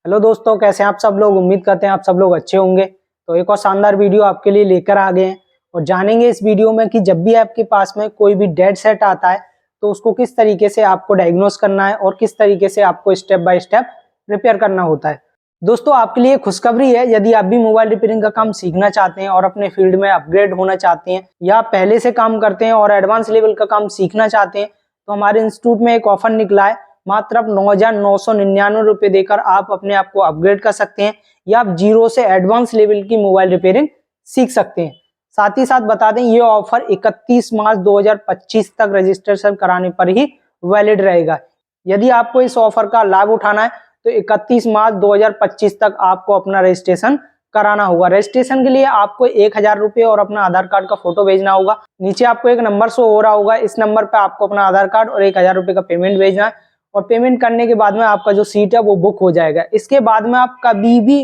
Hello दोस्तों, कैसे हैं आप सब लोग। उम्मीद करते हैं आप सब लोग अच्छे होंगे। तो एक और शानदार वीडियो आपके लिए लेकर आ गए हैं और जानेंगे इस वीडियो में कि जब भी आपके पास में कोई भी डेड सेट आता है तो उसको किस तरीके से आपको डायग्नोस करना है और किस तरीके से आपको स्टेप बाय स्टेप रिपेयर करना होता है। दोस्तों, आपके लिए खुशखबरी है, यदि आप भी मोबाइल रिपेयरिंग का काम सीखना चाहते हैं और अपने फील्ड में अपग्रेड होना चाहते हैं या पहले से काम करते हैं और एडवांस लेवल का काम सीखना चाहते हैं, तो हमारे इंस्टीट्यूट में एक ऑफर निकला है। मात्र आप 9,999 रुपए देकर आप अपने आप को अपग्रेड कर सकते हैं या आप जीरो से एडवांस लेवल की मोबाइल रिपेयरिंग सीख सकते हैं। साथ ही साथ बता दें, ये ऑफर 31 मार्च 2025 तक रजिस्ट्रेशन कराने पर ही वैलिड रहेगा। यदि आपको इस ऑफर का लाभ उठाना है तो 31 मार्च 2025 तक आपको अपना रजिस्ट्रेशन कराना होगा। रजिस्ट्रेशन के लिए आपको 1,000 रुपए और अपना आधार कार्ड का फोटो भेजना होगा। नीचे आपको एक नंबर शो हो रहा होगा, इस नंबर पे आपको अपना आधार कार्ड और 1,000 रुपए का पेमेंट भेजना है और पेमेंट करने के बाद में आपका जो सीट है वो बुक हो जाएगा। इसके बाद में आप कभी भी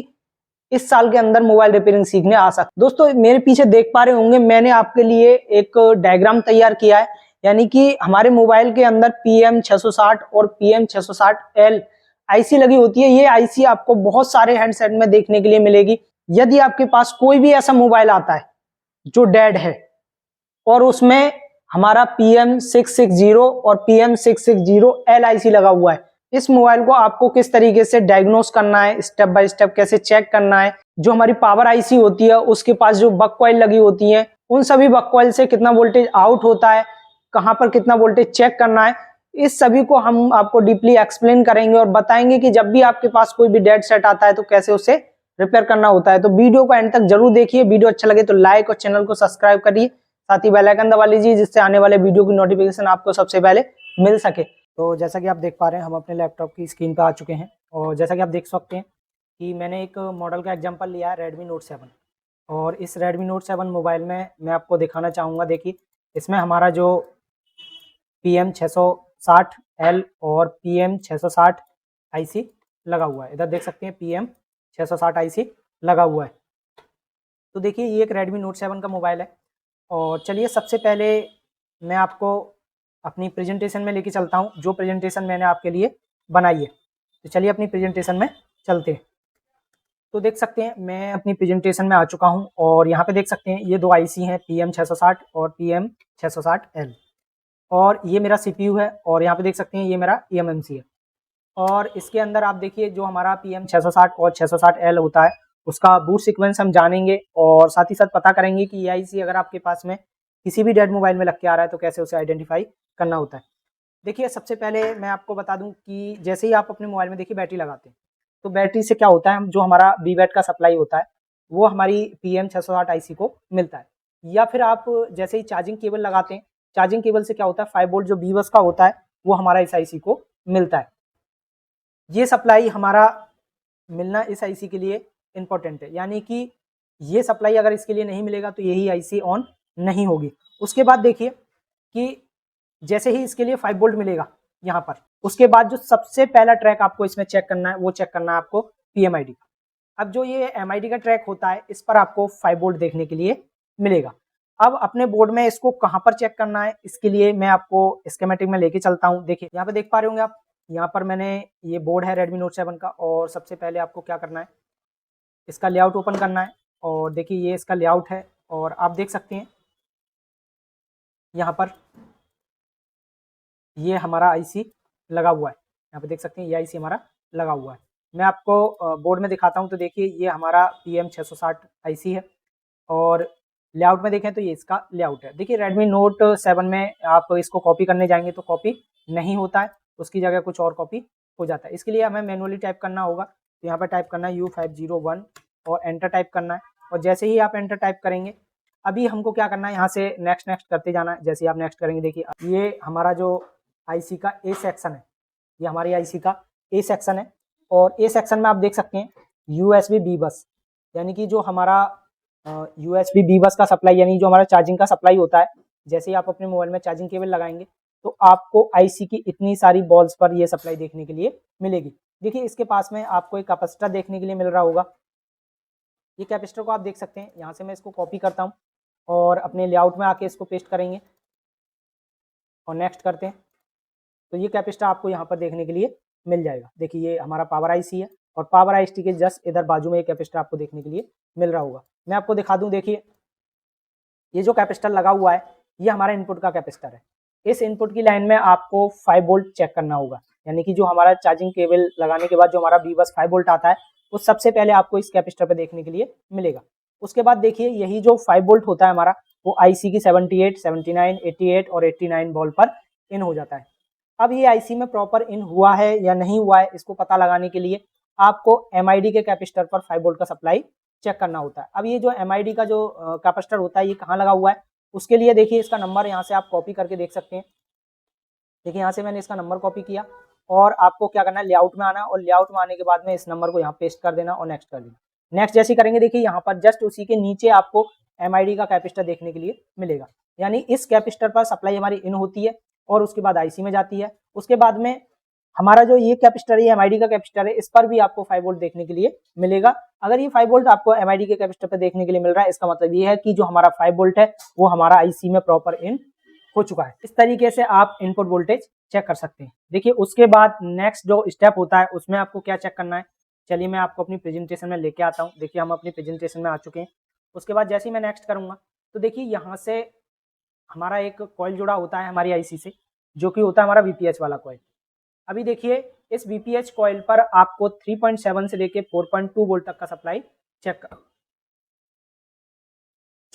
इस साल के अंदर मोबाइल रिपेयरिंग सीखने आ सकते। दोस्तों, मेरे पीछे देख पा रहे होंगे, मैंने आपके लिए एक डायग्राम तैयार किया है, यानी कि हमारे मोबाइल के अंदर PM660 और PM660L आईसी लगी होती है। ये आईसी आपको बहुत सारे हैंडसेट में देखने के लिए मिलेगी। यदि आपके पास कोई भी ऐसा मोबाइल आता है जो डेड है और उसमें हमारा PM660 और PM660L आईसी लगा हुआ है, इस मोबाइल को आपको किस तरीके से डायग्नोस करना है, स्टेप बाय स्टेप कैसे चेक करना है। जो हमारी पावर आईसी होती है उसके पास जो बक कॉइल लगी होती है, उन सभी बक कॉइल से कितना वोल्टेज आउट होता है, कहां पर कितना वोल्टेज चेक करना है, इस सभी को हम आपको डीपली एक्सप्लेन करेंगे और बताएंगे कि जब भी आपके पास कोई भी डेड सेट आता है तो कैसे उसे रिपेयर करना होता है। तो वीडियो को एंड तक जरूर देखिए। वीडियो अच्छा लगे तो लाइक और चैनल को सब्सक्राइब करिए, साथ ही बेल आइकन दबा लीजिए जिससे आने वाले वीडियो की नोटिफिकेशन आपको सबसे पहले मिल सके। तो जैसा कि आप देख पा रहे हैं, हम अपने लैपटॉप की स्क्रीन पर आ चुके हैं और जैसा कि आप देख सकते हैं कि मैंने एक मॉडल का एग्जांपल लिया है, Redmi Note 7। और इस Redmi Note 7 मोबाइल में मैं आपको दिखाना चाहूँगा। देखिए, इसमें हमारा जो PM660L और PM660 आईसी लगा हुआ है। इधर देख सकते हैं PM660 आईसी लगा हुआ है। तो देखिए, ये एक Redmi Note 7 का मोबाइल है और चलिए सबसे पहले मैं आपको अपनी प्रेजेंटेशन में लेके चलता हूँ, जो प्रेजेंटेशन मैंने आपके लिए बनाई है। तो चलिए अपनी प्रेजेंटेशन में चलते हैं। तो देख सकते हैं मैं अपनी प्रेजेंटेशन में आ चुका हूँ और यहाँ पे देख सकते हैं ये दो आईसी हैं, PM660 और PM660L। और ये मेरा CPU है और यहाँ पे देख सकते हैं ये मेरा eMMC है। और इसके अंदर आप देखिए, जो हमारा PM660 और 660L होता है उसका बूट सीक्वेंस हम जानेंगे और साथ ही साथ पता करेंगे कि ये आईसी अगर आपके पास में किसी भी डेड मोबाइल में लग के आ रहा है तो कैसे उसे आइडेंटिफाई करना होता है। देखिए, सबसे पहले मैं आपको बता दूं कि जैसे ही आप अपने मोबाइल में देखिए बैटरी लगाते हैं तो बैटरी से क्या होता है, जो हमारा BBAT का सप्लाई होता है वो हमारी PM660 आईसी को मिलता है। या फिर आप जैसे ही चार्जिंग केबल लगाते हैं, चार्जिंग केबल से क्या होता है, 5 वोल्ट जो BBUS का होता है वो हमारा इस आईसी को मिलता है। ये सप्लाई हमारा मिलना इस आईसी के लिए इम्पोर्टेंट है, यानी कि ये सप्लाई अगर इसके लिए नहीं मिलेगा तो यही आईसी ऑन नहीं होगी। उसके बाद देखिए कि जैसे ही इसके लिए 5 वोल्ट मिलेगा यहाँ पर, उसके बाद जो सबसे पहला ट्रैक आपको इसमें चेक करना है वो चेक करना है आपको PMID का। अब जो ये MID का ट्रैक होता है इस पर आपको 5 वोल्ट देखने के लिए मिलेगा। अब अपने बोर्ड में इसको कहाँ पर चेक करना है, इसके लिए मैं आपको स्कीमेटिक में लेके चलता हूँ। देखिए, यहाँ पे देख पा रहे होंगे आप, यहाँ पर मैंने ये बोर्ड है Redmi Note 7 का और सबसे पहले आपको क्या करना है, इसका लेआउट ओपन करना है। और देखिए, ये इसका लेआउट है और आप देख सकते हैं यहाँ पर ये हमारा आईसी लगा हुआ है। यहाँ पे देख सकते हैं ये आईसी हमारा लगा हुआ है। मैं आपको बोर्ड में दिखाता हूँ। तो देखिए, ये हमारा PM660 आईसी है और लेआउट में देखें तो ये इसका लेआउट है। देखिए, Redmi Note 7 में आप इसको कॉपी करने जाएंगे तो कॉपी नहीं होता है, उसकी जगह कुछ और कॉपी हो जाता है। इसके लिए हमें मैनुअली टाइप करना होगा। तो यहाँ पर टाइप करना है U501 और एंटर टाइप करना है। और जैसे ही आप एंटर टाइप करेंगे, अभी हमको क्या करना है, यहाँ से नेक्स्ट नेक्स्ट करते जाना है। जैसे ही आप नेक्स्ट करेंगे, देखिए ये हमारा जो आईसी का ए सेक्शन है, ये हमारी आईसी का ए सेक्शन है। और ए सेक्शन में आप देख सकते हैं USB B बस, यानी कि जो हमारा USB B बस का सप्लाई, यानी जो हमारा चार्जिंग का सप्लाई होता है। जैसे ही आप अपने मोबाइल में चार्जिंग केबल लगाएंगे तो आपको आईसी की इतनी सारी बॉल्स पर ये सप्लाई देखने के लिए मिलेगी। देखिए, इसके पास में आपको एक कैपेसिटर देखने के लिए मिल रहा होगा। ये कैपेसिटर को आप देख सकते हैं। यहाँ से मैं इसको कॉपी करता हूँ और अपने लेआउट में आके इसको पेस्ट करेंगे और नेक्स्ट करते हैं। तो ये कैपेसिटर आपको यहाँ पर देखने के लिए मिल जाएगा। देखिए, ये हमारा पावर आईसी है और पावर IST के जस्ट इधर बाजू में एक कैपेसिटर आपको देखने के लिए मिल रहा होगा। मैं आपको दिखा दूं, देखिए ये जो कैपेसिटर लगा हुआ है ये हमारा इनपुट का कैपेसिटर है। इस इनपुट की लाइन में आपको 5 वोल्ट चेक करना होगा, यानी कि जो हमारा चार्जिंग केबल लगाने के बाद जो हमारा बी बस 5 वोल्ट आता है वो सबसे पहले आपको इस कैपेसिटर पे देखने के लिए मिलेगा। उसके बाद देखिए यही जो 5 वोल्ट होता है हमारा वो IC की 78, 79, 88 और 89 वोल्ट पर इन हो जाता है। अब ये IC में प्रॉपर इन हुआ है या नहीं हुआ है इसको पता लगाने के लिए आपको MID के कैपेसिटर पर 5 वोल्ट का सप्लाई चेक करना होता है। अब ये जो MID का जो कैपेसिटर होता है ये कहाँ लगा हुआ है, उसके लिए देखिए इसका नंबर यहाँ से आप कॉपी करके देख सकते हैं। देखिए यहाँ से मैंने इसका नंबर कॉपी किया और आपको क्या करना है, लेआउट में आना और लेआउट में आने के बाद में इस नंबर को यहाँ पेस्ट कर देना और नेक्स्ट कर देना। नेक्स्ट जैसे करेंगे देखिए यहाँ पर जस्ट उसी के नीचे आपको MID का कैपेसिटर देखने के लिए मिलेगा, यानी इस कैपेसिटर पर सप्लाई हमारी इन होती है और उसके बाद IC में जाती है। उसके बाद में हमारा जो ये कैपेसिटर है MID का कैपेसिटर है इस पर भी आपको 5 वोल्ट देखने के लिए मिलेगा। अगर ये 5 वोल्ट आपको MID के कैपेसिटर पर देखने के लिए मिल रहा है इसका मतलब ये है कि जो हमारा 5 वोल्ट है वो हमारा IC में प्रॉपर इन हो चुका है। इस तरीके से आप इनपुट वोल्टेज चेक कर सकते हैं। देखिए उसके बाद नेक्स्ट जो स्टेप होता है उसमें आपको क्या चेक करना है, चलिए मैं आपको अपनी प्रेजेंटेशन में लेके आता हूँ। देखिए हम अपनी प्रेजेंटेशन में आ चुके हैं। उसके बाद जैसे ही मैं नेक्स्ट करूंगा तो देखिए यहाँ से हमारा एक कॉइल जुड़ा होता है हमारी IC से, जो कि होता है हमारा VPH वाला कॉइल। अभी देखिए इस VPH कॉइल पर आपको 3.7 से लेके 4.2 वोल्ट तक का सप्लाई चेक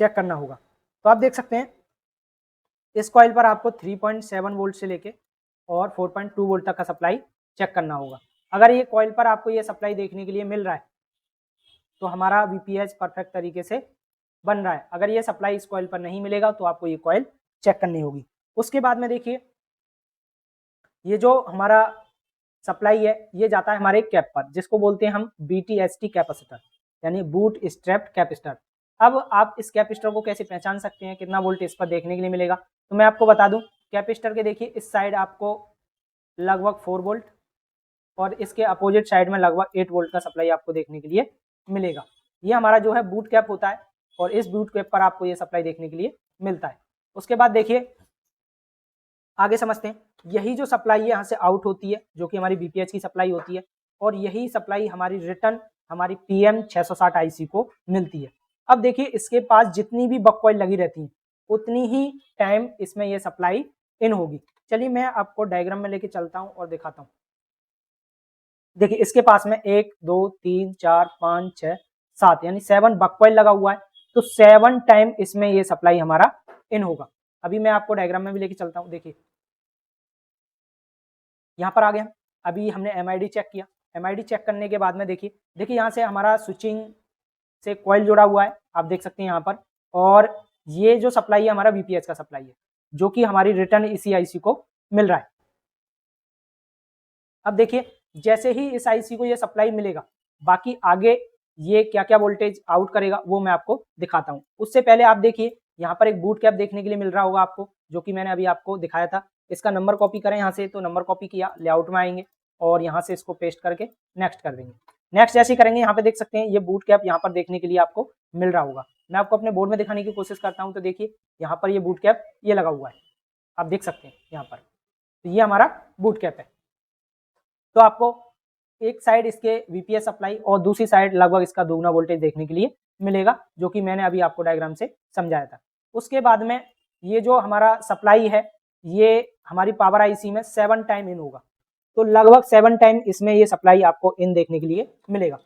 करना होगा। तो आप देख सकते हैं इस कॉइल पर आपको 3.7 वोल्ट से लेके और 4.2 वोल्ट तक का सप्लाई चेक करना होगा। अगर ये कॉइल पर आपको ये सप्लाई देखने के लिए मिल रहा है तो हमारा VPH परफेक्ट तरीके से बन रहा है। अगर ये सप्लाई इस कॉइल पर नहीं मिलेगा तो आपको ये कॉइल चेक करनी होगी। उसके बाद में देखिए ये जो हमारा सप्लाई है ये जाता है हमारे कैप पर, जिसको बोलते हैं हम BTST कैपेसिटर, यानी बूट स्ट्रैप्ड कैपेसिटर। अब आप इस कैपेसिटर को कैसे पहचान सकते हैं, कितना वोल्ट इस पर देखने के लिए मिलेगा, तो मैं आपको बता दूं कैपेसिटर के देखिए इस साइड आपको लगभग 4 वोल्ट और इसके अपोजिट साइड में लगभग 8 वोल्ट का सप्लाई आपको देखने के लिए मिलेगा। ये हमारा जो है बूट कैप होता है और इस बूट कैप पर आपको ये सप्लाई देखने के लिए मिलता है। उसके बाद देखिए आगे समझते हैं, यही जो सप्लाई है यहाँ से आउट होती है जो कि हमारी VPH की सप्लाई होती है और यही सप्लाई हमारी रिटर्न हमारी PM660 IC को मिलती है। अब देखिए इसके पास जितनी भी बक कॉइल लगी रहती है उतनी ही टाइम इसमें ये सप्लाई इन होगी। चलिए मैं आपको डायग्राम में लेके चलता हूँ और दिखाता हूँ। देखिए इसके पास में 1 2 3 4 5 6 7 यानी 7 बक कॉइल लगा हुआ है, तो 7 टाइम इसमें ये सप्लाई हमारा इन होगा। अभी मैं आपको डायग्राम में भी लेके चलता हूँ। देखिए यहाँ पर आ गए हम, अभी हमने MID चेक किया। MID चेक करने के बाद में देखिए यहाँ से हमारा स्विचिंग से कॉइल जुड़ा हुआ है, आप देख सकते हैं यहाँ पर, और ये जो सप्लाई है हमारा VPH का सप्लाई है जो कि हमारी रिटर्न इसी IC को मिल रहा है। अब देखिए जैसे ही इस IC को ये सप्लाई मिलेगा बाकी आगे ये क्या क्या वोल्टेज आउट करेगा वो मैं आपको दिखाता हूँ। उससे पहले आप देखिए यहाँ पर एक बूट कैप देखने के लिए मिल रहा होगा आपको, जो कि मैंने अभी आपको दिखाया था। इसका नंबर कॉपी करें यहाँ से, तो नंबर कॉपी किया, लेआउट में आएंगे और यहाँ से इसको पेस्ट करके नेक्स्ट कर देंगे। नेक्स्ट जैसे करेंगे यहाँ पे देख सकते हैं ये बूट कैप यहाँ पर देखने के लिए आपको मिल रहा होगा। मैं आपको अपने बोर्ड में दिखाने की कोशिश करता हूँ। तो देखिए यहाँ पर ये बूट कैप ये लगा हुआ है, आप देख सकते हैं यहाँ पर, तो ये हमारा बूट कैप है। तो आपको एक साइड इसके VPH सप्लाई और दूसरी साइड लगभग इसका दोगुना वोल्टेज देखने के लिए मिलेगा, जो कि मैंने अभी आपको डायग्राम से समझाया था। उसके बाद में ये जो हमारा सप्लाई है ये हमारी पावर IC में 7 टाइम इन होगा, तो लगभग 7 टाइम इसमें ये सप्लाई आपको इन देखने के लिए मिलेगा।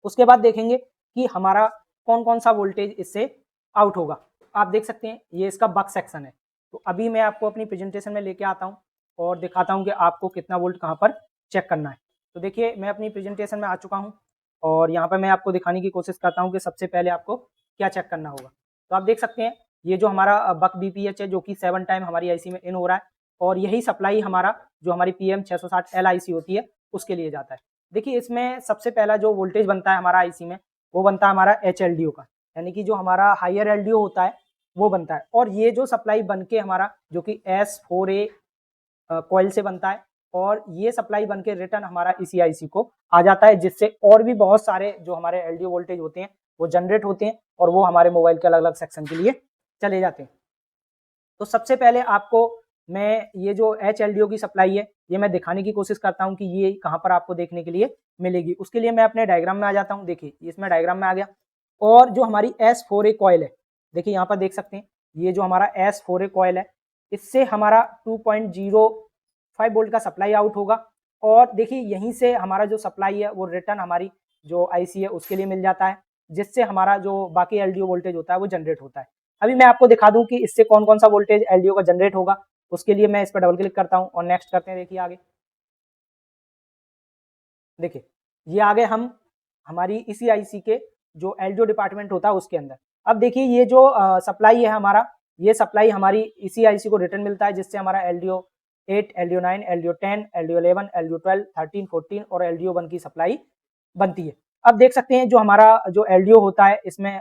उसके बाद देखेंगे कि हमारा कौन कौन सा वोल्टेज इससे आउट होगा। आप देख सकते हैं ये इसका बक सेक्शन है। तो अभी मैं आपको अपनी प्रेजेंटेशन में लेके आता हूँ और दिखाता हूँ कि आपको कितना वोल्ट कहाँ पर चेक करना है। तो देखिए मैं अपनी प्रेजेंटेशन में आ चुका हूँ और यहाँ पर मैं आपको दिखाने की कोशिश करता हूँ कि सबसे पहले आपको क्या चेक करना होगा। तो आप देख सकते हैं ये जो हमारा बक VPH है जो कि 7 टाइम हमारी IC में इन हो रहा है और यही सप्लाई हमारा जो हमारी PM660L IC होती है उसके लिए जाता है। देखिए इसमें सबसे पहला जो वोल्टेज बनता है हमारा IC में वो बनता है हमारा HLDO का, यानी कि जो हमारा हायर LDO होता है वो बनता है। और ये जो सप्लाई बन के हमारा जो कि S4A कॉइल से बनता है और ये सप्लाई बन के रिटर्न हमारा इसी IC को आ जाता है, जिससे और भी बहुत सारे जो हमारे LDO वोल्टेज होते हैं वो जनरेट होते हैं और वो हमारे मोबाइल के अलग अलग सेक्शन के लिए चले जाते हैं। तो सबसे पहले आपको मैं ये जो HLDO की सप्लाई है ये मैं दिखाने की कोशिश करता हूँ कि ये कहाँ पर आपको देखने के लिए मिलेगी। उसके लिए मैं अपने डायग्राम में आ जाता हूँ। देखिए इसमें डायग्राम में आ गया और जो हमारी S4A कॉइल है, देखिए यहाँ पर देख सकते हैं ये जो हमारा S4A कॉइल है, इससे हमारा 2.05 वोल्ट का सप्लाई आउट होगा और देखिए यहीं से हमारा जो सप्लाई है वो रिटर्न हमारी जो IC है उसके लिए मिल जाता है, जिससे हमारा जो बाकी LDO वोल्टेज होता है वो जनरेट होता है। अभी मैं आपको दिखा दूं कि इससे कौन कौन सा वोल्टेज LDO का जनरेट होगा। उसके लिए मैं इस पर डबल क्लिक करता हूं और नेक्स्ट करते हैं। देखिए आगे देखिए ये आगे हम हमारी इसी IC के जो LDO डिपार्टमेंट होता है उसके अंदर। अब देखिए ये जो सप्लाई है हमारा, ये सप्लाई हमारी इसी IC को रिटर्न मिलता है, जिससे हमारा LDO 8, LDO 9, LDO 10, LDO 11, LDO 12, 13, 14 और LDO 1 की सप्लाई बनती है। अब देख सकते हैं जो हमारा जो LDO होता है इसमें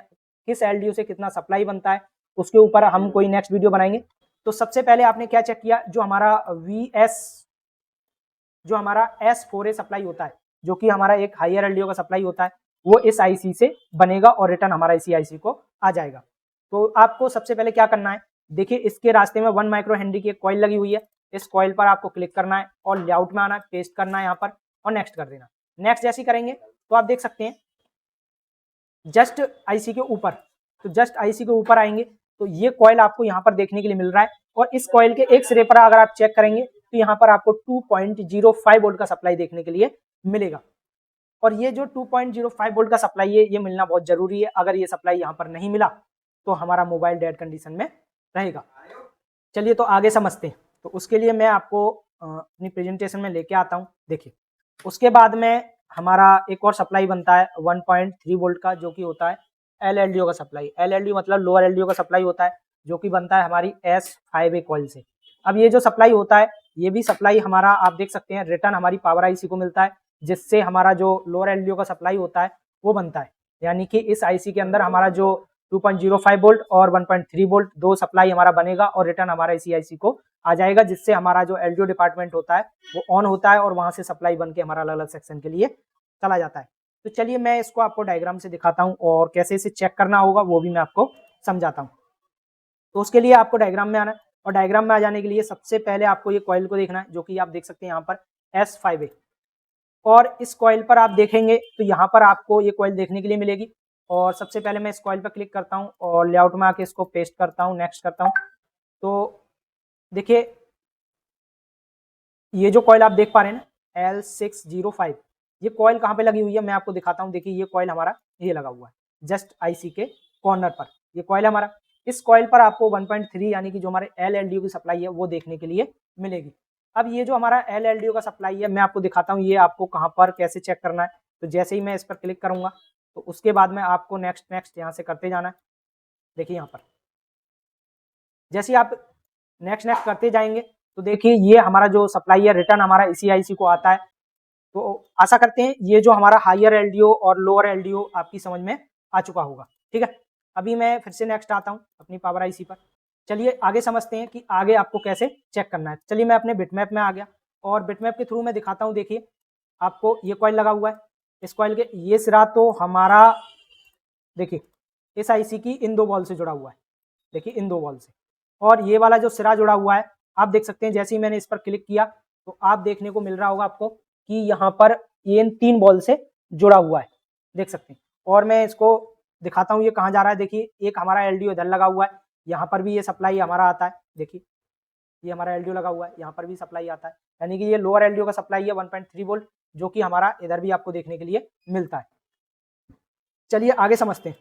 किस LDO से कितना सप्लाई बनता है, उसके ऊपर हम कोई नेक्स्ट वीडियो बनाएंगे। तो सबसे पहले आपने क्या चेक किया, जो हमारा जो हमारा S4A सप्लाई होता है, जो कि हमारा एक हायर LDO का सप्लाई होता है, वो इस IC से बनेगा और रिटर्न हमारा इसी IC को आ जाएगा। तो आपको सबसे पहले क्या करना है, देखिए इसके रास्ते में 1 माइक्रो हेनरी की एक कॉइल लगी हुई है। इस कॉइल पर आपको क्लिक करना है और लेआउट में आना है, पेस्ट करना है यहाँ पर और नेक्स्ट कर देना। नेक्स्ट जैसे करेंगे तो आप देख सकते हैं जस्ट IC के ऊपर, तो जस्ट IC के ऊपर आएंगे तो ये कॉइल आपको यहाँ पर देखने के लिए मिल रहा है और इस कॉइल के एक सिरे पर अगर आप चेक करेंगे तो यहाँ पर आपको 2.05 वोल्ट का सप्लाई देखने के लिए मिलेगा। और ये जो 2.05 वोल्ट का सप्लाई है ये मिलना बहुत जरूरी है। अगर ये सप्लाई यहाँ पर नहीं मिला तो हमारा मोबाइल डेड कंडीशन में रहेगा। चलिए तो आगे समझते हैं। तो उसके लिए मैं आपको अपनी प्रेजेंटेशन में लेके आता हूँ। देखिए उसके बाद में हमारा एक और सप्लाई बनता है 1.3 वोल्ट का, जो कि होता है LLDO का सप्लाई। LLDO मतलब लोअर LDO का सप्लाई होता है, जो कि बनता है हमारी S5A कॉइल से। अब ये जो सप्लाई होता है ये भी सप्लाई हमारा आप देख सकते हैं रिटर्न हमारी पावर IC को मिलता है, जिससे हमारा जो लोअर LDO का सप्लाई होता है वो बनता है। यानी कि इस IC के अंदर हमारा जो 2.05 वोल्ट और 1.3 वोल्ट दो सप्लाई हमारा बनेगा और रिटर्न हमारा इसी IC को आ जाएगा, जिससे हमारा जो LDO डिपार्टमेंट होता है वो ऑन होता है और वहां से सप्लाई बन के हमारा अलग अलग सेक्शन के लिए चला जाता है। तो चलिए मैं इसको आपको डायग्राम से दिखाता हूँ और कैसे इसे चेक करना होगा वो भी मैं आपको समझाता हूँ। तो उसके लिए आपको डायग्राम में आना है और डायग्राम में आ जाने के लिए सबसे पहले आपको ये कॉइल को देखना है, जो कि आप देख सकते हैं यहाँ पर S5A। और इस कॉइल पर आप देखेंगे तो यहाँ पर आपको ये कॉइल देखने के लिए मिलेगी। और सबसे पहले मैं इस कॉइल पर क्लिक करता हूँ और लेआउट में आके इसको पेस्ट करता हूँ, नेक्स्ट करता हूँ। तो देखिए ये जो कॉइल आप देख पा रहे हैं ना L605, ये कॉइल कहाँ पे लगी हुई है मैं आपको दिखाता हूँ। देखिए ये कॉइल हमारा ये लगा हुआ है जस्ट IC के कॉर्नर पर, ये कॉइल हमारा। इस कॉइल पर आपको 1.3 यानी कि जो हमारे LLDO की सप्लाई है वो देखने के लिए मिलेगी। अब ये जो हमारा LLDO का सप्लाई है मैं आपको दिखाता हूँ ये आपको कहाँ पर कैसे चेक करना है। तो जैसे ही मैं इस पर क्लिक करूंगा तो उसके बाद में आपको नेक्स्ट यहाँ से करते जाना है। देखिए यहाँ पर जैसे आप नेक्स्ट करते जाएंगे तो देखिए ये हमारा जो सप्लाई है रिटर्न हमारा इसी IC को आता है। तो आशा करते हैं ये जो हमारा हायर LDO और लोअर LDO आपकी समझ में आ चुका होगा। ठीक है, अभी मैं फिर से नेक्स्ट आता हूँ अपनी पावर IC पर। चलिए आगे समझते हैं कि आगे आपको कैसे चेक करना है। चलिए मैं अपने बिटमैप में आ गया और बिटमैप के थ्रू मैं दिखाता हूँ। देखिए आपको ये कॉइल लगा हुआ है, इस कॉइल के ये सिरा तो हमारा देखिए इस IC की इन दो बॉल से जुड़ा हुआ है। देखिए इन दो बॉल से, और ये वाला जो सिरा जुड़ा हुआ है आप देख सकते हैं। जैसे ही मैंने इस पर क्लिक किया तो आप देखने को मिल रहा होगा आपको कि यहाँ पर ये इन 3 बॉल से जुड़ा हुआ है, देख सकते हैं। और मैं इसको दिखाता हूँ ये कहाँ जा रहा है। देखिए एक हमारा LDO इधर लगा हुआ है, यहाँ पर भी ये सप्लाई हमारा आता है। देखिए ये हमारा LDO लगा हुआ है, यहाँ पर भी सप्लाई आता है, यानी कि ये लोअर LDO का सप्लाई है 1.3 वोल्ट, जो कि हमारा इधर भी आपको देखने के लिए मिलता है। चलिए आगे समझते हैं।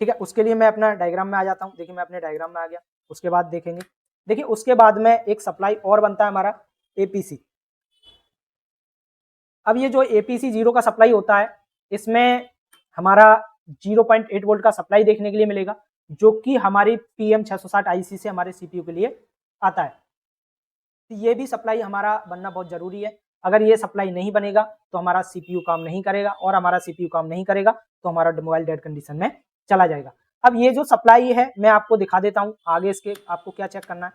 ठीक है, उसके लिए मैं अपना डायग्राम में आ जाता हूँ। देखिए मैं अपने डायग्राम में आ गया। उसके बाद देखेंगे, देखिए उसके बाद में एक सप्लाई और बनता है हमारा APC। अब ये जो APC 0 का सप्लाई होता है इसमें हमारा 0.8 वोल्ट का सप्लाई देखने के लिए मिलेगा, जो कि हमारी PM660 IC से हमारे CPU के लिए आता है। तो ये भी सप्लाई हमारा बनना बहुत जरूरी है। अगर ये सप्लाई नहीं बनेगा तो हमारा CPU काम नहीं करेगा, और हमारा CPU काम नहीं करेगा तो हमारा मोबाइल डेड कंडीशन में चला जाएगा। अब ये जो सप्लाई है मैं आपको दिखा देता हूँ आगे इसके आपको क्या चेक करना है।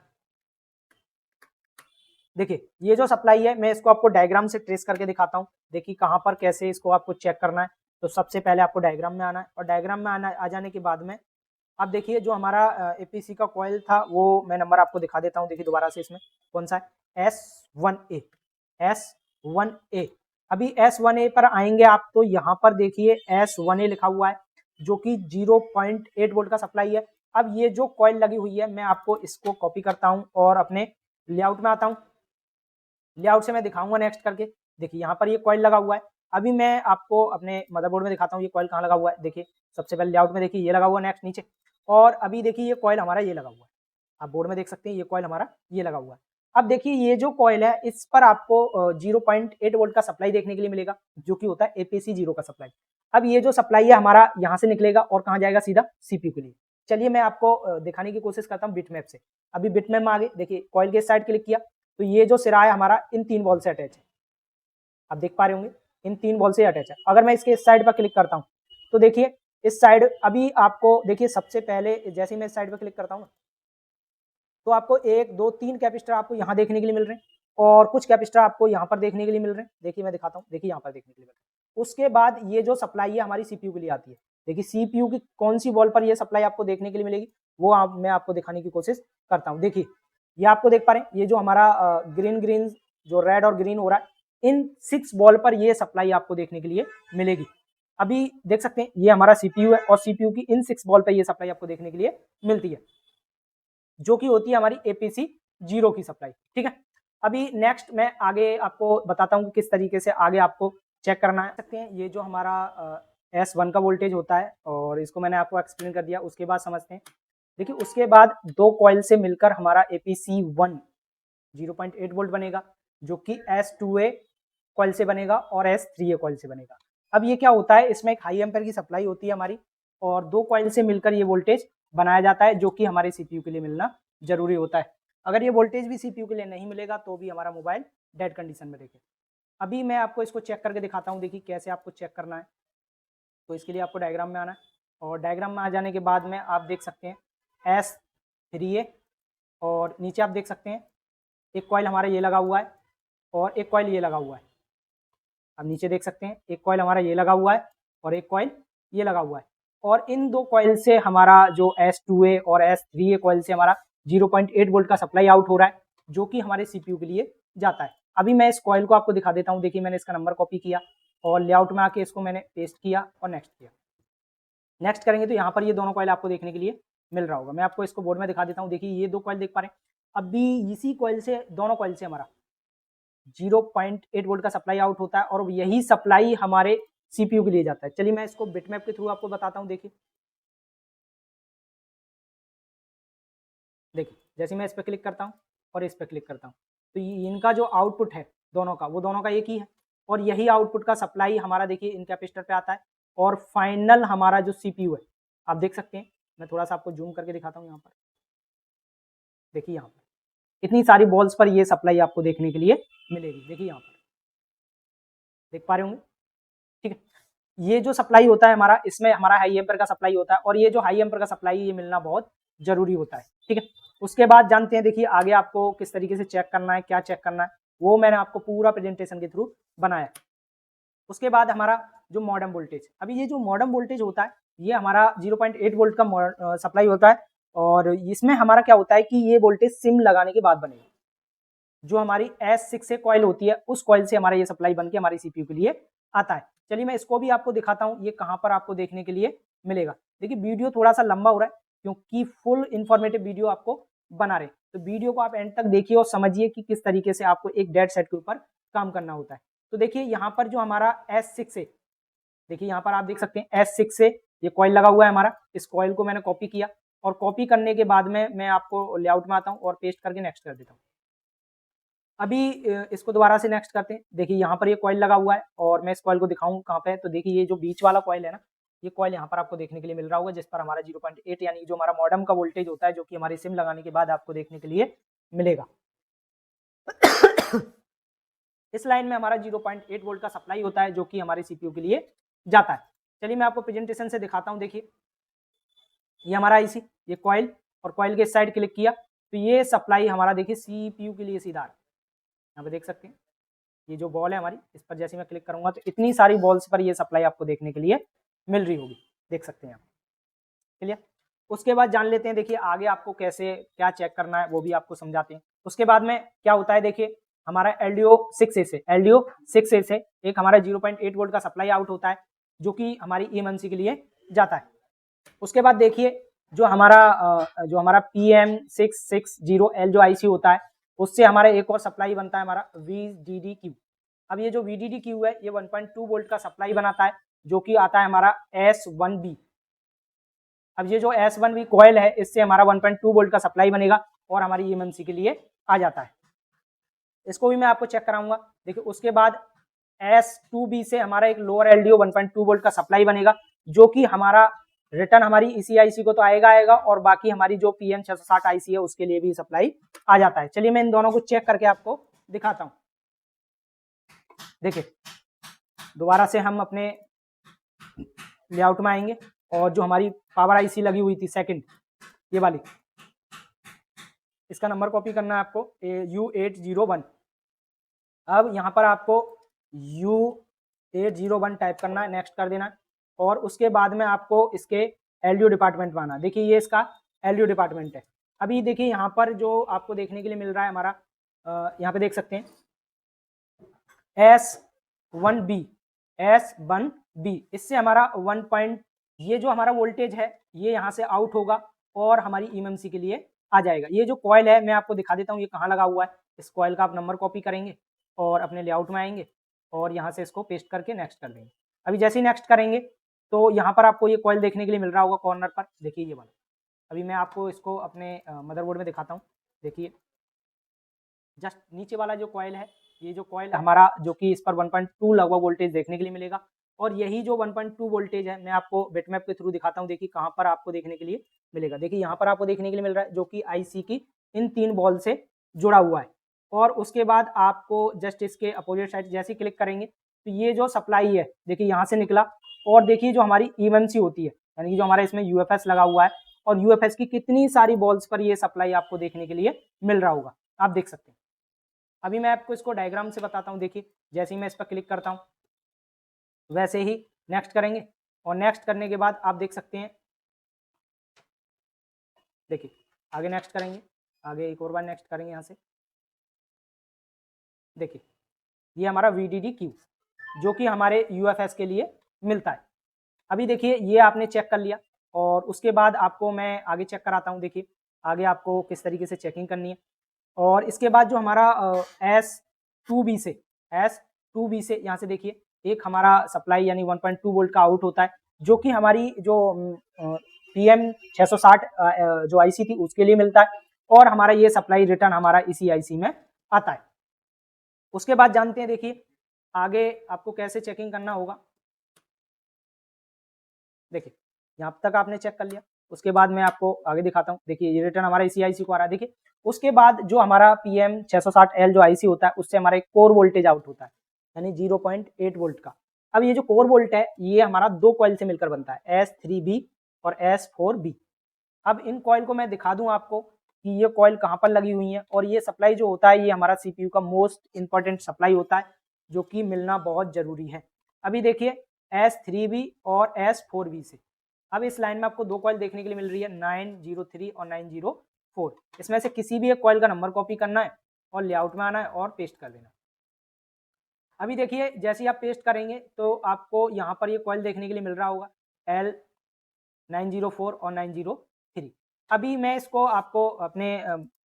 देखिए ये जो सप्लाई है मैं इसको आपको डायग्राम से ट्रेस करके दिखाता हूँ। देखिए कहाँ पर कैसे इसको आपको चेक करना है। तो सबसे पहले आपको डायग्राम में आना है और डायग्राम में आ जाने के बाद में अब देखिए जो हमारा एपीसी का कॉइल था वो मैं नंबर आपको दिखा देता हूँ। देखिए दोबारा से इसमें कौन सा है, S1A, S1A। अभी S1A पर आएंगे आप तो यहाँ पर देखिए S1A लिखा हुआ है जो कि 0.8 वोल्ट का सप्लाई है। अब ये जो कॉइल लगी हुई है मैं आपको इसको कॉपी करता हूँ और अपने लेआउट में आता हूँ। लेआउट से मैं दिखाऊंगा नेक्स्ट करके। देखिए यहाँ पर ये कॉइल लगा हुआ है। अभी मैं आपको अपने मदरबोर्ड में दिखाता हूँ ये कॉइल कहाँ लगा हुआ है। देखिए सबसे पहले लेआउट में देखिए ये लगा हुआ है नेक्स्ट नीचे, और अभी देखिए ये कॉइल हमारा ये लगा हुआ है। आप बोर्ड में देख सकते हैं ये कॉइल हमारा ये लगा हुआ है। अब देखिए ये जो कॉइल है इस पर आपको 0.8 वोल्ट का सप्लाई देखने के लिए मिलेगा जो कि होता है एपीसी 0 का सप्लाई। अब ये जो सप्लाई है हमारा यहाँ से निकलेगा और कहाँ जाएगा, सीधा सीपीयू के लिए। चलिए मैं आपको दिखाने की कोशिश करता हूँ बिटमैप से। अभी बिटमैप में आगे देखिए कॉइल के साइड क्लिक किया तो ये जो सिरा है हमारा इन 3 बॉल से अटैच है। आप देख पा रहे होंगे इन 3 बॉल से अटैच है। अगर मैं इसके इस साइड पर क्लिक करता हूँ तो देखिए इस साइड अभी आपको देखिए सबसे पहले जैसे ही मैं इस साइड पर क्लिक करता हूँ ना तो आपको 1 2 3 कैपेसिटर आपको यहाँ देखने के लिए मिल रहे हैं और कुछ कैपेसिटर आपको यहाँ पर देखने के लिए मिल रहे हैं। देखिए मैं दिखाता हूँ, देखिए यहाँ पर देखने के लिए मिल रहे हैं। उसके बाद ये जो सप्लाई है हमारी सीपीयू के लिए आती है। देखिए सीपीयू की कौन सी बॉल पर ये सप्लाई आपको देखने के लिए मिलेगी वो मैं आपको दिखाने की कोशिश करता हूँ। देखिए ये आपको देख पा रहे हैं ये जो हमारा ग्रीन ग्रीन जो रेड और ग्रीन हो रहा है इन 6 बॉल पर ये सप्लाई आपको देखने के लिए मिलेगी। अभी देख सकते हैं ये हमारा सीपीयू है और सीपीयू की इन 6 बॉल पर ये सप्लाई आपको देखने के लिए मिलती है जो कि होती है हमारी एपीसी 0 की सप्लाई। ठीक है, अभी नेक्स्ट मैं आगे आपको बताता हूँ कि किस तरीके से आगे आपको चेक करना है। सकते हैं ये जो हमारा S1 का वोल्टेज होता है और इसको मैंने आपको एक्सप्लेन कर दिया। उसके बाद समझते हैं, देखिए उसके बाद 2 कॉइल से मिलकर हमारा एपीसी 1 0.8 वोल्ट बनेगा जो कि S2A कॉइल से बनेगा और S3A कॉइल से बनेगा। अब ये क्या होता है, इसमें एक हाई एम्पेयर की सप्लाई होती है हमारी और 2 कॉइल से मिलकर ये वोल्टेज बनाया जाता है जो कि हमारे सीपीयू के लिए मिलना जरूरी होता है। अगर ये वोल्टेज भी सीपीयू के लिए नहीं मिलेगा तो भी हमारा मोबाइल डेड कंडीशन में रहेगा। अभी मैं आपको इसको चेक करके दिखाता हूँ। देखिए कैसे आपको चेक करना है। तो इसके लिए आपको डायग्राम में आना है और डायग्राम में आ जाने के बाद में आप देख सकते हैं S3A और नीचे आप देख सकते हैं एक कॉइल हमारा ये लगा हुआ है और एक कॉइल ये लगा हुआ है। अब नीचे देख सकते हैं एक कॉइल हमारा ये लगा हुआ है और एक कॉइल ये लगा हुआ है और इन 2 कॉइल से हमारा जो S2A और S3A कॉइल से हमारा 0.8 वोल्ट का सप्लाई आउट हो रहा है जो कि हमारे सीपीयू के लिए जाता है। अभी मैं इस कॉइल को आपको दिखा देता हूँ। देखिए मैंने इसका नंबर कॉपी किया और लेआउट में आके इसको मैंने पेस्ट किया और नेक्स्ट किया। नेक्स्ट करेंगे तो यहाँ पर ये दोनों कॉइल आपको देखने के लिए मिल रहा होगा। मैं आपको इसको बोर्ड में दिखा देता हूँ। देखिए ये 2 कॉइल देख पा रहे हैं। अभी इसी कॉइल से दोनों कॉइल से हमारा 0.8 वोल्ट का सप्लाई आउट होता है और यही सप्लाई हमारे सीपीयू के लिए जाता है। चलिए मैं इसको बिटमैप के थ्रू आपको बताता हूँ। देखिए जैसे मैं इस पर क्लिक करता हूँ और इस पर क्लिक करता हूँ तो इनका जो आउटपुट है दोनों का वो दोनों का एक ही है और यही आउटपुट का सप्लाई हमारा देखिए इन कैपेसिटर पे आता है और फाइनल हमारा जो सीपीयू है आप देख सकते हैं। मैं थोड़ा सा आपको जूम करके दिखाता हूँ। यहाँ पर देखिए यहाँ पर इतनी सारी बॉल्स पर ये सप्लाई आपको देखने के लिए मिलेगी। देखिए यहाँ पर देख पा रहे होंगे। ठीक है, ये जो सप्लाई होता है हमारा इसमें हमारा हाई एम्पर का सप्लाई होता है और ये जो हाई एम्पर का सप्लाई ये मिलना बहुत जरूरी होता है। ठीक है, उसके बाद जानते हैं देखिए आगे आपको किस तरीके से चेक करना है, क्या चेक करना है वो मैंने आपको पूरा प्रेजेंटेशन के थ्रू बनाया। उसके बाद हमारा जो मॉडर्न वोल्टेज, अभी ये जो मॉडर्न वोल्टेज होता है ये हमारा 0.8 वोल्ट का सप्लाई होता है और इसमें हमारा क्या होता है कि ये वोल्टेज सिम लगाने के बाद बनेगा। जो हमारी S6 कॉइल होती है उस कॉइल से हमारा ये सप्लाई बन के हमारी सीपीयू के लिए आता है। चलिए मैं इसको भी आपको दिखाता हूँ ये कहाँ पर आपको देखने के लिए मिलेगा। देखिए वीडियो थोड़ा सा लंबा हो रहा है क्योंकि फुल इंफॉर्मेटिव वीडियो आपको बना रहे, तो वीडियो को आप एंड तक देखिए और समझिए कि किस तरीके से आपको एक डेड सेट के ऊपर काम करना होता है। तो देखिए यहाँ पर जो हमारा S6 है, देखिए यहाँ पर आप देख सकते हैं S6 से ये कॉइल लगा हुआ है हमारा। इस कॉइल को मैंने कॉपी किया और कॉपी करने के बाद में मैं आपको लेआउट में आता हूँ और पेस्ट करके नेक्स्ट कर देता हूँ। अभी इसको दोबारा से नेक्स्ट करते हैं। देखिए यहाँ पर ये कॉइल लगा हुआ है और मैं इस कॉइल को दिखाऊं कहाँ पे है। तो देखिए ये जो बीच वाला कॉइल है ना, ये कॉइल यहाँ पर आपको देखने के लिए मिल रहा होगा जिस पर हमारा 0.8 यानी जो हमारा मॉडेम का वोल्टेज होता है जो कि हमारी सिम लगाने के बाद आपको देखने के लिए मिलेगा। इस लाइन में हमारा 0.8 वोल्ट का सप्लाई होता है जो कि हमारे सीपीयू के लिए जाता है। चलिए मैं आपको प्रेजेंटेशन से दिखाता हूँ। देखिए ये हमारा आईसी, ये कॉइल और कॉइल के इस साइड क्लिक किया तो ये सप्लाई हमारा देखिए सीपीयू के लिए सीधा यहाँ पे देख सकते हैं। ये जो बॉल है हमारी इस पर जैसे मैं क्लिक करूंगा तो इतनी सारी बॉल्स पर ये सप्लाई आपको देखने के लिए मिल रही होगी, देख सकते हैं आप। क्लियर। उसके बाद जान लेते हैं देखिए आगे आपको कैसे क्या चेक करना है वो भी आपको समझाते हैं। उसके बाद में क्या होता है देखिए हमारा LDO 6A से एक हमारा 0.8 वोल्ट का सप्लाई आउट होता है जो कि हमारी eMMC के लिए जाता है। उसके बाद देखिए जो हमारा PM660L जो IC होता है उससे हमारा एक और सप्लाई बनता है हमारा VDDQ। अब ये जो VDDQ है ये 1.2 वोल्ट का सप्लाई बनाता है जो कि आता है हमारा S1B। अब ये जो S1B कॉइल है इससे हमारा 1.2 वोल्ट का सप्लाई बनेगा और हमारी eMMC के लिए आ जाता है। इसको भी मैं आपको चेक कराऊंगा। देखिए उसके बाद S2B से हमारा एक लोअर LDO 1.2 वोल्ट का सप्लाई बनेगा जो कि हमारा रिटर्न हमारी इसी IC को तो आएगा और बाकी हमारी जो PM660 IC है उसके लिए भी सप्लाई आ जाता है। चलिए मैं इन दोनों को चेक करके आपको दिखाता हूं। देखिए दोबारा से हम अपने लेआउट में आएंगे और जो हमारी पावर IC लगी हुई थी सेकंड ये वाली, इसका नंबर कॉपी करना है आपको U801। अब यहाँ पर आपको U801 टाइप करना है, नेक्स्ट कर देना है और उसके बाद में आपको इसके LDO डिपार्टमेंट में आना। देखिए ये इसका LDO डिपार्टमेंट है। अभी देखिए यहाँ पर जो आपको देखने के लिए मिल रहा है हमारा यहाँ पे देख सकते हैं S1B, इससे हमारा 1. ये जो हमारा वोल्टेज है ये यहाँ से आउट होगा और हमारी eMMC के लिए आ जाएगा। ये जो कॉइल है मैं आपको दिखा देता हूँ ये कहाँ लगा हुआ है। इस कॉइल का आप नंबर कॉपी करेंगे और अपने लेआउट में आएंगे और यहाँ से इसको पेस्ट करके नेक्स्ट कर देंगे। अभी जैसे ही नेक्स्ट करेंगे तो यहाँ पर आपको ये कॉइल देखने के लिए मिल रहा होगा कॉर्नर पर, देखिए ये वाला। अभी मैं आपको इसको अपने मदरबोर्ड में दिखाता हूँ। देखिए जस्ट नीचे वाला जो कॉइल है ये जो कॉइल हमारा जो कि इस पर 1.2 लगभग वोल्टेज देखने के लिए मिलेगा और यही जो 1.2 वोल्टेज है मैं आपको बिटमैप के थ्रू दिखाता हूँ। देखिए कहाँ पर आपको देखने के लिए मिलेगा। देखिए यहाँ पर आपको देखने के लिए मिल रहा है जो कि IC की इन 3 बॉल से जुड़ा हुआ है और उसके बाद आपको जस्ट इसके अपोजिट साइड जैसे ही क्लिक करेंगे तो ये जो सप्लाई है देखिए यहाँ से निकला और देखिए जो हमारी eMMC होती है यानी कि जो हमारा इसमें UFS लगा हुआ है और UFS की कितनी सारी बॉल्स पर ये सप्लाई आपको देखने के लिए मिल रहा होगा, आप देख सकते हैं। अभी मैं आपको इसको डायग्राम से बताता हूँ। देखिए जैसे ही मैं इस पर क्लिक करता हूँ वैसे ही नेक्स्ट करेंगे और नेक्स्ट करने के बाद आप देख सकते हैं देखिए आगे नेक्स्ट करेंगे, आगे एक और बार नेक्स्ट करेंगे यहाँ से। देखिए ये हमारा VDDQ जो कि हमारे UFS के लिए मिलता है। अभी देखिए ये आपने चेक कर लिया और उसके बाद आपको मैं आगे चेक कराता हूँ। देखिए आगे आपको किस तरीके से चेकिंग करनी है और इसके बाद जो हमारा S2B से यहाँ से देखिए एक हमारा सप्लाई यानी 1.2 वोल्ट का आउट होता है जो कि हमारी जो PM660 जो IC थी उसके लिए मिलता है और हमारा ये सप्लाई रिटर्न हमारा इसी IC में आता है। उसके बाद जानते हैं देखिए आगे आपको कैसे चेकिंग करना होगा। देखिए यहाँ तक आपने चेक कर लिया, उसके बाद मैं आपको आगे दिखाता हूँ। देखिए ये रिटर्न हमारा इसी IC को आ रहा है। देखिए उसके बाद जो हमारा PM660L जो IC होता है उससे हमारा एक कोर वोल्टेज आउट होता है यानी 0.8 वोल्ट का। अब ये जो कोर वोल्ट है ये हमारा 2 कॉइल से मिलकर बनता है S3B और S4B। अब इन कॉइल को मैं दिखा दूं आपको कि ये कॉइल कहाँ पर लगी हुई है और ये सप्लाई जो होता है ये हमारा CPU का मोस्ट इंपॉर्टेंट सप्लाई होता है जो कि मिलना बहुत जरूरी है। अभी देखिए S3B और S4B से अब इस लाइन में आपको 2 कॉइल देखने के लिए मिल रही है 903 और 904। इसमें से किसी भी एक कॉइल का नंबर कॉपी करना है और लेआउट में आना है और पेस्ट कर देना। अभी देखिए जैसे ही आप पेस्ट करेंगे तो आपको यहाँ पर ये कॉइल देखने के लिए मिल रहा होगा L904 और 903। अभी मैं इसको आपको अपने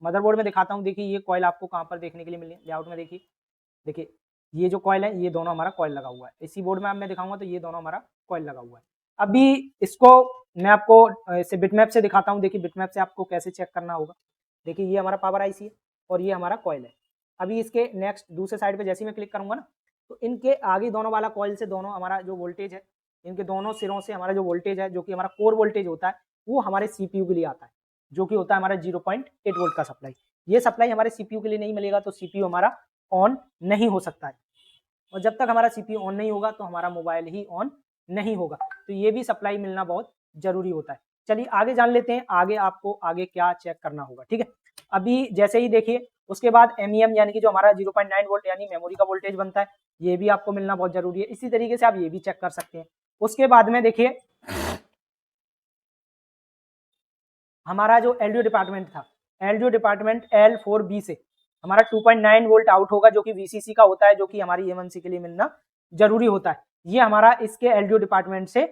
मदरबोर्ड में दिखाता हूँ। देखिए ये कॉइल आपको कहाँ पर देखने के लिए मिले लेआउट में। देखिए ये जो कॉइल है ये दोनों हमारा कॉइल लगा हुआ है। इसी बोर्ड में अब मैं दिखाऊंगा तो ये दोनों हमारा कॉइल लगा हुआ है। अभी इसको मैं आपको इसे बिटमैप से दिखाता हूँ। देखिए बिटमैप से आपको कैसे चेक करना होगा। देखिए ये हमारा पावर IC है और ये हमारा कॉइल है। अभी इसके नेक्स्ट दूसरे साइड पे जैसे ही मैं क्लिक करूंगा ना तो इनके आगे दोनों वाला कॉइल से दोनों हमारा जो वोल्टेज है इनके दोनों सिरों से हमारा जो वोल्टेज है जो कि हमारा कोर वोल्टेज होता है वो हमारे CPU के लिए आता है जो कि होता है हमारा 0.8 वोल्ट का सप्लाई। ये सप्लाई हमारे CPU के लिए नहीं मिलेगा तो CPU हमारा ऑन नहीं हो सकता है और जब तक हमारा CPU ऑन नहीं होगा तो हमारा मोबाइल ही ऑन नहीं होगा। तो ये भी सप्लाई मिलना बहुत जरूरी होता है। चलिए आगे जान लेते हैं आगे आपको आगे क्या चेक करना होगा। ठीक है अभी जैसे ही देखिए उसके बाद MEM यानी कि जो हमारा 0.9 वोल्ट यानी मेमोरी का वोल्टेज बनता है ये भी आपको मिलना बहुत जरूरी है। इसी तरीके से आप ये भी चेक कर सकते हैं। उसके बाद में देखिए हमारा जो एलडीओ डिपार्टमेंट था, एलडीओ डिपार्टमेंट L4B से हमारा 2.9 वोल्ट आउट होगा, जो कि वीसीसी का होता है, जो कि हमारी A1C के लिए मिलना जरूरी होता है। ये हमारा इसके एलडीओ डिपार्टमेंट से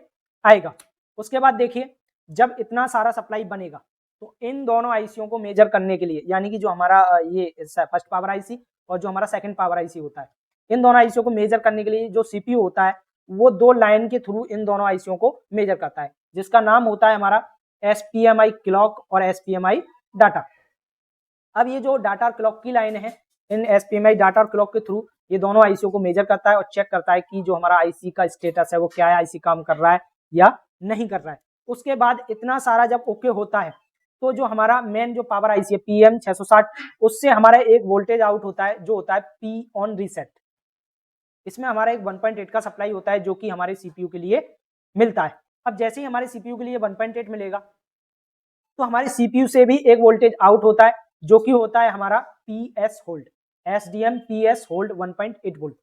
आएगा। उसके बाद देखिए, जब इतना सारा सप्लाई बनेगा तो इन दोनों आईसीओ को मेजर करने के लिए, यानी कि जो हमारा ये फर्स्ट पावर आईसी और जो हमारा सेकंड पावर आईसी होता है, इन दोनों आईसीओ को मेजर करने के लिए जो सीपीयू होता है वो 2 लाइन के थ्रू इन दोनों आईसीओ को मेजर करता है, जिसका नाम होता है हमारा एसपीएमआई क्लॉक और एसपीएमआई डाटा। अब ये जो डाटा क्लॉक की लाइन है, इन एसपीएमआई डाटा और क्लॉक के थ्रू ये दोनों आईसीओ को मेजर करता है और चेक करता है कि जो हमारा आईसी का स्टेटस है वो क्या है, आईसी काम कर रहा है या नहीं कर रहा है। उसके बाद इतना सारा जब ओके होता है तो जो हमारा मेन जो पावर आईसी है PM 660, उससे हमारा एक वोल्टेज आउट होता है जो होता है P ऑन रीसेट। इसमें हमारा एक 1.8 का सप्लाई होता है जो कि हमारे सीपीयू के लिए मिलता है। अब जैसे ही हमारे सीपीयू के लिए 1.8 मिलेगा तो हमारे सीपीयू से भी एक वोल्टेज आउट होता है जो कि होता है हमारा PS hold, SDM PS hold 1.8 volt.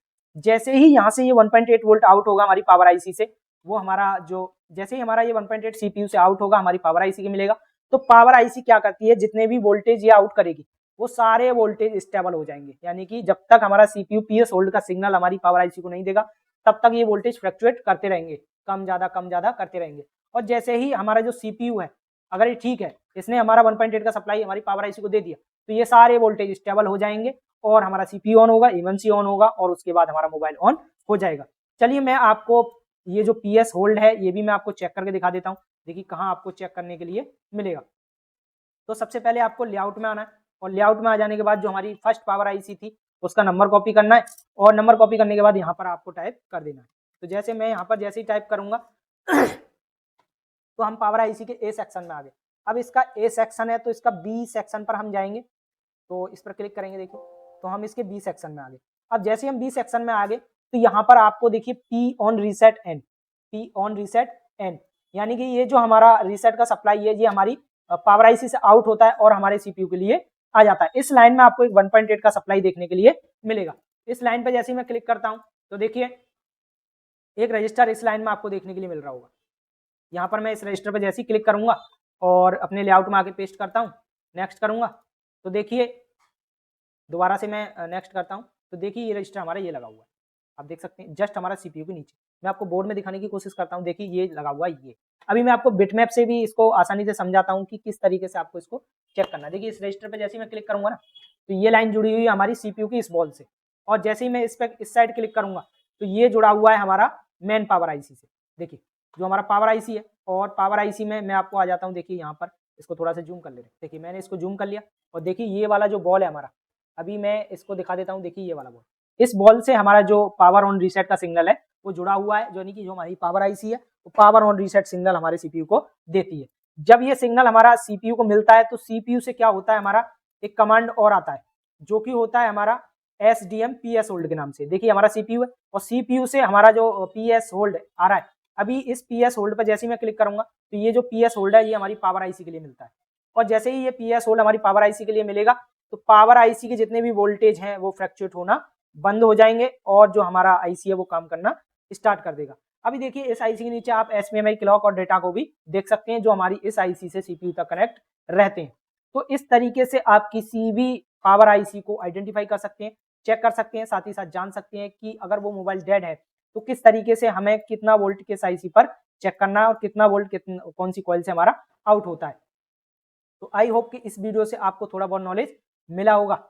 जैसे ही यहाँ से ये 1.8 वोल्ट आउट होगा हमारी पावर आईसी से, वो हमारा जो जैसे ही हमारा ये 1.8 सीपीयू से आउट होगा हमारी पावर आईसी के मिलेगा, तो पावर आईसी क्या करती है, जितने भी वोल्टेज ये आउट करेगी वो सारे वोल्टेज स्टेबल हो जाएंगे, यानी कि जब तक हमारा सीपीयू PS होल्ड का सिग्नल हमारी पावर आईसी को नहीं देगा तब तक ये वोल्टेज फ्लक्चुएट करते रहेंगे, कम ज्यादा करते रहेंगे। और जैसे ही हमारा जो सीपीयू है, अगर ये ठीक है, इसने हमारा 1.8 का सप्लाई हमारी पावर आईसी को दे दिया, तो ये सारे वोल्टेज स्टेबल हो जाएंगे और हमारा सीपीयू ऑन होगा, A1C ऑन होगा और उसके बाद हमारा मोबाइल ऑन हो जाएगा। चलिए मैं आपको ये जो PS होल्ड है ये भी मैं आपको चेक करके दिखा देता हूँ। देखिए कहाँ आपको चेक करने के लिए मिलेगा। तो सबसे पहले आपको लेआउट में आना है और लेआउट में आ जाने के बाद जो हमारी फर्स्ट पावर आईसी थी उसका नंबर कॉपी करना है और नंबर कॉपी करने के बाद यहाँ पर आपको टाइप कर देना है। तो जैसे मैं यहाँ पर जैसे ही टाइप करूंगा तो हम पावर आईसी के ए सेक्शन में आ गए। अब इसका ए सेक्शन है तो इसका बी सेक्शन पर हम जाएंगे, तो इस पर क्लिक करेंगे। देखिए तो हम इसके बी सेक्शन में आ गए। अब जैसे हम बी सेक्शन में आ गए तो यहाँ पर आपको देखिए P on reset N, P on reset N, यानी कि ये जो हमारा रीसेट का सप्लाई है ये हमारी पावर आईसी से आउट होता है और हमारे सीपीयू के लिए आ जाता है। इस लाइन में आपको एक 1.8 का सप्लाई देखने के लिए मिलेगा। इस लाइन पे जैसे ही मैं क्लिक करता हूँ तो देखिए एक रजिस्टर इस लाइन में आपको देखने के लिए मिल रहा होगा। यहाँ पर मैं इस रजिस्टर पर जैसे ही क्लिक करूंगा और अपने लेआउट में आके पेस्ट करता हूँ, नेक्स्ट करूंगा तो देखिए दोबारा से मैं नेक्स्ट करता हूँ तो देखिए ये रजिस्टर हमारा ये लगा हुआ है, आप देख सकते हैं जस्ट हमारा सीपीयू के नीचे। मैं आपको बोर्ड में दिखाने की कोशिश करता हूँ, देखिए ये लगा हुआ है ये। अभी मैं आपको बिटमैप से भी इसको आसानी से समझाता हूँ कि किस तरीके से आपको इसको चेक करना है। देखिए इस रजिस्टर पे जैसे ही मैं क्लिक करूंगा ना तो ये लाइन जुड़ी हुई है हमारी सीपीयू की इस बॉल से, और जैसे ही मैं इस पर इस साइड क्लिक करूंगा तो ये जुड़ा हुआ है हमारा मेन पावर आईसी से। देखिए जो हमारा पावर आईसी है और पावर आईसी में मैं आपको आ जाता हूँ, देखिए यहाँ पर इसको थोड़ा सा जूम कर ले रहे हैं। देखिए मैंने इसको जूम कर लिया और देखिए ये वाला जो बॉल है हमारा, अभी मैं इसको दिखा देता हूँ। देखिए ये वाला बॉल, इस बॉल से हमारा जो पावर ऑन रीसेट का सिग्नल है वो जुड़ा हुआ है, यानी कि जो हमारी पावर आईसी है वो पावर ऑन रीसेट सिग्नल हमारे सीपीयू को देती है। जब ये सिग्नल हमारा सीपीयू को मिलता है तो सीपीयू से क्या होता है, हमारा एक कमांड और आता है जो कि होता है हमारा SDM PS होल्ड के नाम से। देखिए हमारा सीपीयू है और सीपीयू से हमारा जो PS होल्ड आ रहा है, अभी इस PS होल्ड पर जैसे ही मैं क्लिक करूंगा तो ये जो PS होल्ड है ये हमारी पावर आईसी के लिए मिलता है। और जैसे ही ये PS होल्ड हमारी पावर आईसी के लिए मिलेगा तो पावर आईसी के जितने भी वोल्टेज हैं वो फ्लक्चुएट होना बंद हो जाएंगे और जो हमारा आईसी है वो काम करना स्टार्ट कर देगा। अभी देखिए इस आईसी के नीचे आप एसपीएमआई क्लॉक और डेटा को भी देख सकते हैं जो हमारी इस आईसी से सीपीयू तक कनेक्ट रहते हैं। तो इस तरीके से आप किसी भी पावर आईसी को आइडेंटिफाई कर सकते हैं, चेक कर सकते हैं, साथ ही साथ जान सकते हैं कि अगर वो मोबाइल डेड है तो किस तरीके से हमें कितना वोल्ट किस आईसी पर चेक करना है और कितना वोल्ट कौन सी कॉइल से हमारा आउट होता है। तो आई होप कि इस वीडियो से आपको थोड़ा बहुत नॉलेज मिला होगा।